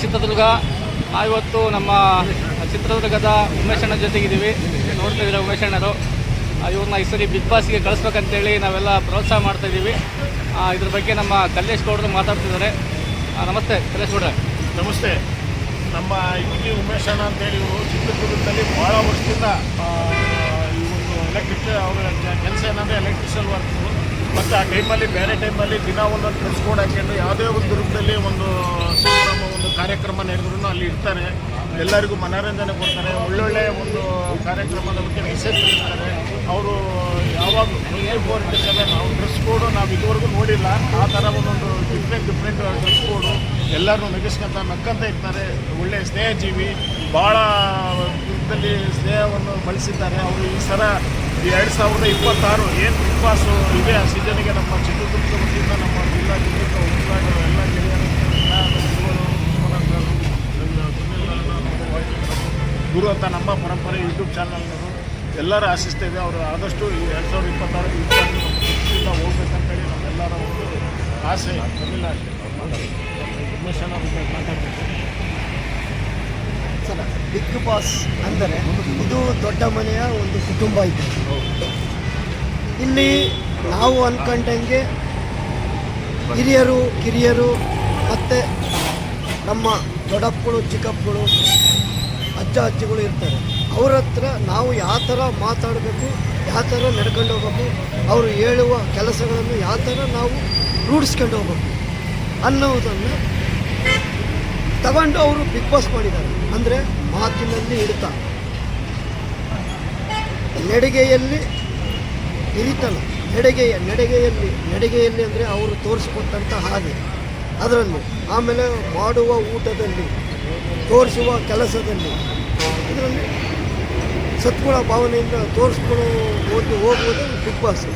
ಚಿತ್ರದುರ್ಗ. ಇವತ್ತು ನಮ್ಮ ಚಿತ್ರದುರ್ಗದ ಉಮೇಶಣ್ಣ ಜೊತೆಗಿದ್ದೀವಿ. ನೋಡ್ತಾ ಇದ್ದೀರಾ ಉಮೇಶಣ್ಣರು. ಇವ್ರನ್ನ ಈ ಸರಿ ಬಿಗ್ ಬಾಸ್ಗೆ ಕಳಿಸ್ಬೇಕಂತೇಳಿ ನಾವೆಲ್ಲ ಪ್ರೋತ್ಸಾಹ ಮಾಡ್ತಾಯಿದ್ದೀವಿ. ಇದ್ರ ಬಗ್ಗೆ ನಮ್ಮ ಕಲ್ಲೇಶ್ ಗೌಡರು ಮಾತಾಡ್ತಿದ್ದಾರೆ. ನಮಸ್ತೆ ಕಲ್ಲೇಶ್ ಗೌಡ್ರೆ. ನಮಸ್ತೆ. ನಮ್ಮ ಇಟಗಿ ಉಮೇಶಣ್ಣ ಅಂತೇಳಿ ಇವರು ಚಿತ್ರದುರ್ಗದಲ್ಲಿ ಭಾಳ ವರ್ಷದಿಂದ ಈ ಒಂದು ಎಲೆಕ್ಟ್ರಿಕ್ ಅವರ ಕೆಲಸ ಏನಂದರೆ ಎಲೆಕ್ಟ್ರಿಷಿಯನ್ ವರ್ಕು. ಮತ್ತು ಆ ಟೈಮಲ್ಲಿ ಬೇರೆ ಟೈಮಲ್ಲಿ ದಿನ ಒಂದೊಂದು ಡ್ರೆಸ್ ಕೋಡ್ ಹಾಕೊಂಡು ಯಾವುದೇ ಒಂದು ದುರ್ಗದಲ್ಲಿ ಒಂದು ಒಂದು ಕಾರ್ಯಕ್ರಮ ನಡೆದ್ರು ಅಲ್ಲಿ ಇರ್ತಾರೆ. ಎಲ್ಲರಿಗೂ ಮನೋರಂಜನೆ ಕೊಡ್ತಾರೆ. ಒಳ್ಳೊಳ್ಳೆ ಒಂದು ಕಾರ್ಯಕ್ರಮದ ಬಗ್ಗೆ ಮೆಸೇಜ್ ಕೊಡ್ತಾರೆ. ಅವರು ಯಾವಾಗಲೂ 24/7 ನಾವು ಡ್ರೆಸ್ ಕೋಡು ನಾವು ಇದುವರೆಗೂ ನೋಡಿಲ್ಲ. ಆ ಥರ ಒಂದೊಂದು ಡಿಫ್ರೆಂಟ್ ಡ್ರೆಸ್ ಕೋಡು ಎಲ್ಲರೂ ನಕ್ಕಂತ ಇರ್ತಾರೆ. ಒಳ್ಳೆಯ ಸ್ನೇಹಜೀವಿ. ಭಾಳ ದುರ್ಗದಲ್ಲಿ ಸ್ನೇಹವನ್ನು ಬಳಸಿದ್ದಾರೆ. ಅವರು ಈ ಸಲ 2026 ಏನು ಬಿಗ್ ಬಾಸು ಇದೆ ಆ ಸೀಸನ್ಗೆ ನಮ್ಮ ಚಿತ್ರದುರ್ಗ ವತಿಯಿಂದ ನಮ್ಮ ಜಿಲ್ಲಾ ಎಲ್ಲ ಗೆಳೆಯರು ಗುರು ಅಂತ ನಮ್ಮ ಪರಂಪರೆ ಯೂಟ್ಯೂಬ್ ಚಾನಲ್ನವರು ಎಲ್ಲರೂ ಆಶಿಸ್ತೇವೆ. ಅವರು ಆದಷ್ಟು ಈ 2026 ಹೋಗ್ಬೇಕಂತೇಳಿ ನಮ್ಮೆಲ್ಲರ ಒಂದು ಆಸೆ. ಉಮೇಶಣ್ಣ ಮಾತಾಡ್ಬೇಕು ಸರ್. ಬಿಗ್ ಬಾಸ್ ಅಂದರೆ ಇದು ದೊಡ್ಡ ಮನೆಯ ಒಂದು ಕುಟುಂಬ ಇದೆ. ಇಲ್ಲಿ ನಾವು ಅಂದ್ಕೊಂಡಂಗೆ ಹಿರಿಯರು ಕಿರಿಯರು ಮತ್ತು ನಮ್ಮ ದೊಡ್ಡಪ್ಪಗಳು ಚಿಕ್ಕಪ್ಪಗಳು ಅಜ್ಜ ಅಜ್ಜಿಗಳು ಇರ್ತಾರೆ. ಅವ್ರ ಹತ್ರ ನಾವು ಯಾವ ಥರ ಮಾತಾಡಬೇಕು, ಯಾವ ಥರ ನಡ್ಕೊಂಡು ಹೋಗ್ಬೇಕು, ಅವರು ಹೇಳುವ ಕೆಲಸಗಳನ್ನು ಯಾವ ಥರ ನಾವು ರೂಢಿಸ್ಕೊಂಡು ಹೋಗ್ಬೇಕು ಅನ್ನೋದನ್ನು ತಗೊಂಡು ಅವರು ಬಿಗ್ ಬಾಸ್ ಮಾಡಿದ್ದಾರೆ. ಅಂದರೆ ಮಾತಿನಲ್ಲಿ ಇಡ್ತಾ, ನಡೆಗೆಯಲ್ಲಿ ಇರಿತಲ್ಲ, ನಡೆಗೆಯಲ್ಲಿ ಅಂದರೆ ಅವರು ತೋರಿಸಿಕೊಟ್ಟಂಥ ಹಾಗೆ ಅದರಲ್ಲಿ, ಆಮೇಲೆ ಮಾಡುವ ಊಟದಲ್ಲಿ, ತೋರಿಸುವ ಕೆಲಸದಲ್ಲಿ, ಇದರಲ್ಲಿ ಸತ್ಗುಣ ಭಾವನೆಯಿಂದ ತೋರಿಸ್ಕೊಂಡು ಹೋಗುವುದು ಬಿಗ್ ಬಾಸ್.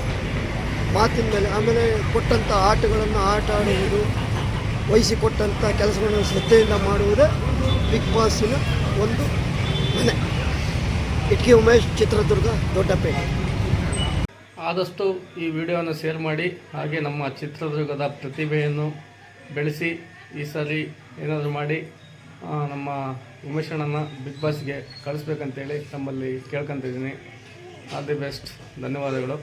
ಮಾತಿನ ಮೇಲೆ, ಆಮೇಲೆ ಕೊಟ್ಟಂಥ ಆಟಗಳನ್ನು ಆಟ ಆಡುವುದು, ವಹಿಸಿಕೊಟ್ಟಂಥ ಕೆಲಸಗಳನ್ನು ಶ್ರದ್ಧೆಯಿಂದ ಮಾಡುವುದೇ ಬಿಗ್ ಬಾಸಿನ ಒಂದು ಮನೆ. ಇಟಗಿ ಉಮೇಶ್, ಚಿತ್ರದುರ್ಗ, ದೊಡ್ಡಪೇಟೆ. ಆದಷ್ಟು ಈ ವಿಡಿಯೋವನ್ನು ಶೇರ್ ಮಾಡಿ, ಹಾಗೆ ನಮ್ಮ ಚಿತ್ರದುರ್ಗದ ಪ್ರತಿಭೆಯನ್ನು ಬೆಳೆಸಿ ಈ ಸರಿ ಏನಾದರೂ ಮಾಡಿ ನಮ್ಮ ಉಮೇಶಣ್ಣನ ಬಿಗ್ ಬಾಸ್ಗೆ ಕಳಿಸ್ಬೇಕಂತೇಳಿ ತಮ್ಮಲ್ಲಿ ಕೇಳ್ಕೊತಿದ್ದೀನಿ. All the best. ಧನ್ಯವಾದಗಳು.